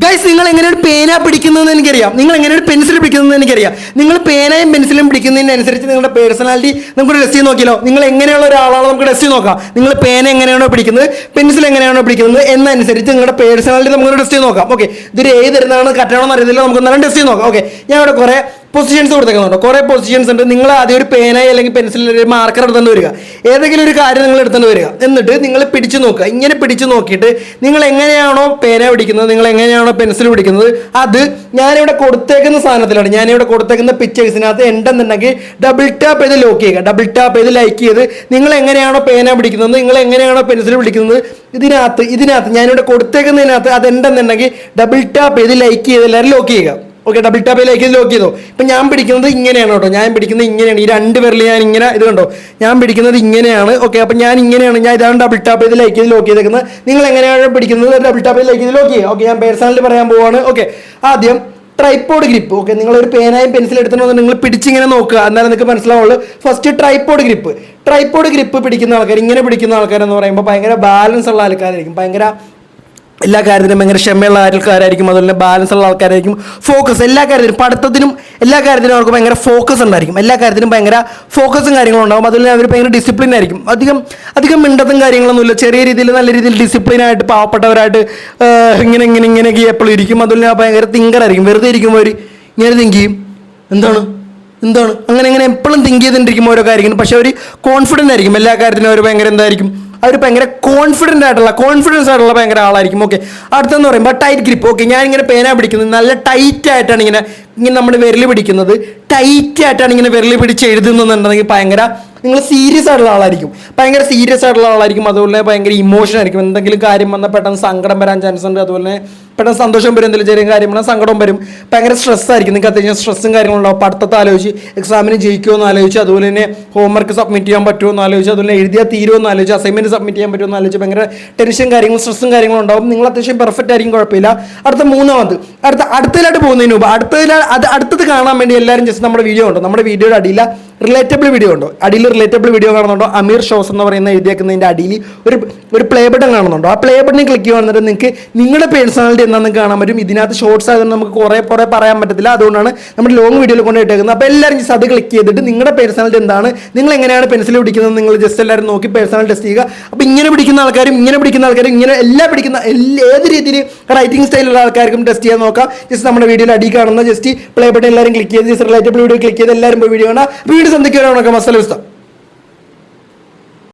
Guys, നിങ്ങൾ എങ്ങനെയാണ് പേന പിടിക്കുന്നതെന്ന് എനിക്കറിയാം, നിങ്ങൾ എങ്ങനെയാണ് പെൻസിൽ പിടിക്കുന്നതെന്ന് എനിക്കറിയാം. നിങ്ങൾ പേനയും പെൻസിലും പിടിക്കുന്നതിനനുസരിച്ച് നിങ്ങളുടെ പേഴ്സണാലിറ്റി നമുക്ക് ടെസ്റ്റ് ചെയ്ത് നോക്കിയല്ലോ. നിങ്ങൾ എങ്ങനെയുള്ള ഒരാളാണോ നമുക്ക് ടെസ്റ്റ് ചെയ്ത് നോക്കാം. നിങ്ങൾ പേന എങ്ങനെയാണോ പിടിക്കുന്നത്, പെൻസിൽ എങ്ങനെയാണോ പിടിക്കുന്നത് എന്നനുസരിച്ച് നിങ്ങളുടെ പേഴ്സണാലിറ്റി നമുക്ക് ടെസ്റ്റ് ചെയ്ത് നോക്കാം. ഓക്കെ, ഇതിൽ ഏത് തരുന്നതാണ് കറക്റ്റാണോ എന്ന് അറിയത്തില്ല, നമുക്ക് എന്നാലും ടെസ്റ്റ് ചെയ്ത് നോക്കാം. ഓക്കെ, ഞാൻ ഇവിടെ കുറേ പൊസിഷൻസ് കൊടുത്തേക്കുന്നുണ്ട്, കുറേ പൊസിഷൻസ് ഉണ്ട്. നിങ്ങൾ ആദ്യം ഒരു പേന അല്ലെങ്കിൽ പെൻസിൽ ഒരു മാർക്കർ എടുത്തുകൊണ്ട് വരിക, ഏതെങ്കിലും ഒരു കാര്യം നിങ്ങൾ എടുത്തുകൊണ്ട് വരിക. എന്നിട്ട് നിങ്ങൾ പിടിച്ചു നോക്കുക. ഇങ്ങനെ പിടിച്ചു നോക്കിയിട്ട് നിങ്ങൾ എങ്ങനെയാണോ പേന പിടിക്കുന്നത്, നിങ്ങൾ എങ്ങനെയാണോ പെൻസിൽ പിടിക്കുന്നത്, അത് ഞാനിവിടെ കൊടുത്തേക്കുന്ന സാധനത്തിലാണ്, ഞാനിവിടെ കൊടുത്തേക്കുന്ന പിക്ചേഴ്സിനകത്ത് ഉണ്ടെന്നുണ്ടെങ്കിൽ ഡബിൾ ടാപ്പ് ചെയ്ത് ലോക്ക് ചെയ്യുക, ഡബിൾ ടാപ്പ് ചെയ്ത് ലൈക്ക് ചെയ്ത് നിങ്ങൾ എങ്ങനെയാണോ പേന പിടിക്കുന്നത്, നിങ്ങൾ എങ്ങനെയാണോ പെൻസിൽ പിടിക്കുന്നത്, ഇതിനകത്ത് ഞാനിവിടെ കൊടുത്തേക്കുന്നതിനകത്ത് അതുണ്ടെന്നുണ്ടെങ്കിൽ ഡബിൾ ടാപ്പ് ചെയ്ത് ലൈക്ക് ചെയ്ത് എല്ലാവരും ലോക്ക് ചെയ്യുക. ഓക്കെ, ഡബിൾ ടാപ്പ് ചെയ്ത് ലോക്ക് ചെയ്തോ. ഇപ്പം ഞാൻ പിടിക്കുന്നത് ഇങ്ങനെയാണ് കേട്ടോ, ഞാൻ പിടിക്കുന്നത് ഇങ്ങനെയാണ്. ഈ രണ്ട് പേരിൽ ഞാൻ ഇങ്ങനെ ഇത് കണ്ടോ, ഞാൻ പിടിക്കുന്നത് ഇങ്ങനെയാണ്. ഓക്കെ, അപ്പം ഞാൻ ഇങ്ങനെയാണ്, ഞാൻ ഇതാണ് ഡബിൾ ടാപ്പ് ചെയ്ത് ലൈക്ക് ചെയ്ത് ലോക്ക് ചെയ്തേക്കുന്നത്. നിങ്ങൾ എങ്ങനെയാണ് പിടിക്കുന്നത്, ഡബിൾ ടാപ്പ് ചെയ്ത് ലൈക്ക് ചെയ്ത് ലോക്ക് ചെയ്യുക. ഓക്കെ, ഞാൻ പേഴ്സണലി പറയാൻ പോവാണ്. ഓക്കെ, ആദ്യം ട്രൈപ്പോഡ് ഗ്രിപ്പ്. ഓക്കെ, നിങ്ങളൊരു പേനയും പെൻസിൽ എടുത്തിട്ടുണ്ടെന്ന് നിങ്ങൾ പിടിച്ചിങ്ങനെ നോക്കുക, എന്നാലും നിങ്ങൾക്ക് മനസ്സിലാവുള്ളൂ. ഫസ്റ്റ് ട്രൈപ്പോഡ് ഗ്രിപ്പ് പിടിക്കുന്ന ആൾക്കാർ, ഇങ്ങനെ പിടിക്കുന്ന ആൾക്കാരെന്ന് പറയുമ്പോൾ ഭയങ്കര ബാലൻസ് ഉള്ള ആൾക്കാരായിരിക്കും, ഭയങ്കര എല്ലാ കാര്യത്തിനും ഭയങ്കര ക്ഷമയുള്ള ആൾക്കാരായിരിക്കും, അതുപോലെ തന്നെ ബാലൻസ് ഉള്ള ആൾക്കാരായിരിക്കും. ഫോക്കസ് എല്ലാ കാര്യത്തിനും, പഠിത്തത്തിനും എല്ലാ കാര്യത്തിനും അവർക്ക് ഭയങ്കര ഫോക്കസ് ഉണ്ടായിരിക്കും, എല്ലാ കാര്യത്തിനും ഭയങ്കര ഫോക്കസും കാര്യങ്ങളും ഉണ്ടാകും. അതുപോലെ അവർ ഭയങ്കര ഡിസിപ്ലിൻ ആയിരിക്കും. അധികം മിണ്ടത്തും കാര്യങ്ങളൊന്നുമില്ല, ചെറിയ രീതിയിൽ നല്ല രീതിയിൽ ഡിസിപ്ലിനായിട്ട് പാവപ്പെട്ടവരായിട്ട് ഇങ്ങനെയൊക്കെ എപ്പോഴും ഇരിക്കും. അതുപോലെ ഭയങ്കര തിങ്കറായിരിക്കും, വെറുതെ ഇരിക്കുമ്പോൾ അവർ ഇങ്ങനെ തിങ്ക് ചെയ്യും, എന്താണ് അങ്ങനെ എപ്പോഴും തിങ്ക് ചെയ്തിട്ടിരിക്കുമ്പോൾ ഓരോ കാര്യങ്ങളും. പക്ഷെ അവർ കോൺഫിഡൻ്റ് ആയിരിക്കും, എല്ലാ കാര്യത്തിനും അവർ ഭയങ്കര എന്തായിരിക്കും, അവർ ഭയങ്കര കോൺഫിഡൻസ് ആയിട്ടുള്ള ഭയങ്കര ആളായിരിക്കും. ഓക്കെ, അടുത്തെന്ന് പറയുമ്പോൾ ടൈറ്റ് ഗ്രിപ്പ്. ഓക്കെ, ഞാനിങ്ങനെ പേന പിടിക്കുന്നത് നല്ല ടൈറ്റ് ആയിട്ടാണ് ഇങ്ങനെ നമ്മൾ വിരൽ പിടിക്കുന്നത്, ടൈറ്റ് ആയിട്ടാണ് ഇങ്ങനെ വിരൽ പിടിച്ച് എഴുതുന്നുണ്ടെങ്കിൽ ഭയങ്കര നിങ്ങൾ സീരിയസ് ആയിട്ടുള്ള ആളായിരിക്കും, അതുപോലെ ഭയങ്കര ഇമോഷൻ ആയിരിക്കും. എന്തെങ്കിലും കാര്യം വന്നാൽ പെട്ടെന്ന് സങ്കടം വരാൻ ചാൻസ് ഉണ്ട്, അതുപോലെ പെട്ടെന്ന് സന്തോഷം വരും, എന്തെങ്കിലും ചെറിയ കാര്യം വന്നാൽ സങ്കടം വരും. ഭയങ്കര സ്ട്രെസ് ആയിരിക്കും, നിങ്ങൾക്ക് അത്യാവശ്യം സ്ട്രെസ്സും കാര്യങ്ങളുണ്ടാവും. പഠിത്തത്തെ ആലോചിച്ച്, എക്സാമിന് ജയിക്കുമോ എന്ന് ആലോചിച്ച്, അതുപോലെ തന്നെ ഹോംവർക്ക് സബ്മിറ്റ് ചെയ്യാൻ പറ്റുമോ എന്ന് ആലോചിച്ച്, അതുപോലെ എഴുതിയാൽ തീരുമോ എന്ന് ആലോചിച്ച്, അസൈൻമെൻറ്റ് സബ്മിറ്റ് ചെയ്യാൻ പറ്റുമോ എന്ന് ആലോചിച്ച് ഭയങ്കര ടെൻഷൻ കാര്യങ്ങളും സ്ട്രെസ്സും കാര്യങ്ങളും ഉണ്ടാവും. നിങ്ങൾ അത്യാവശ്യം പെർഫെക്റ്റ് ആയിരിക്കും, കുഴപ്പമില്ല. അടുത്തതിലായിട്ട് പോകുന്നതിന് മുമ്പ് അടുത്തത് കാണാൻ വേണ്ടി എല്ലാവരും ജസ്റ്റ് നമ്മുടെ വീഡിയോ ഉണ്ടോ, നമ്മുടെ വീഡിയോയുടെ അടിയിൽ റിലേറ്റബിൾ വീഡിയോ കാണുന്നുണ്ടോ, അമീർ ഷോസ് എന്ന് പറയുന്ന എഴുതിയേക്കുന്നതിൻ്റെ അടിയിൽ ഒരു പ്ലേ ബട്ടൺ കാണുന്നുണ്ടോ, ആ പ്ലേ ബട്ടണിൽ ക്ലിക്ക് ചെയ്യുകയാണെന്നിട്ട് നിങ്ങൾക്ക് നിങ്ങളുടെ പേഴ്സണാലിറ്റി എന്താണെന്ന് കാണാൻ പറ്റും. ഇതിനകത്ത് ഷോർട്സ് ആയതുകൊണ്ട് നമുക്ക് കുറേ പറയാൻ പറ്റത്തില്ല, അതുകൊണ്ടാണ് നമ്മൾ ലോങ് വീഡിയോയിൽ കൊണ്ട് ഇട്ടേക്കുന്നത്. അപ്പോൾ എല്ലാവരും ജസ്റ്റ് അത് ക്ലിക്ക് ചെയ്തിട്ട് നിങ്ങളുടെ പേഴ്സണാലിറ്റി എന്താണ്, നിങ്ങൾ എങ്ങനെയാണ് പെൻസിൽ പിടിക്കുന്നത്, നിങ്ങൾ ജസ്റ്റ് എല്ലാവരും നോക്കി പേഴ്സണൽ ടെസ്റ്റ് ചെയ്യുക. അപ്പോൾ ഇങ്ങനെ പിടിക്കുന്ന ആൾക്കാരും ഇങ്ങനെ ഏത് രീതിയിൽ റൈറ്റിംഗ് സ്റ്റൈലുള്ള ആൾക്കാർക്കും ടെസ്റ്റ് ചെയ്യാൻ നോക്കാം. ജസ്റ്റ് നമ്മുടെ വീഡിയോയിൽ അടി കാണുന്ന ജസ്റ്റ് പ്ലേ ബട്ടൺ എല്ലാവരും ക്ലിക്ക് ചെയ്ത് ജസ്റ്റ് റിലേറ്റബിൾ വീഡിയോ ക്ലിക്ക് ചെയ്ത് എല്ലാവരും പോയി വീഡിയോ കാണാം. വീഡിയോ സന്ധിക്കാനൊക്കെ മസാല വ്യവസ്ഥ.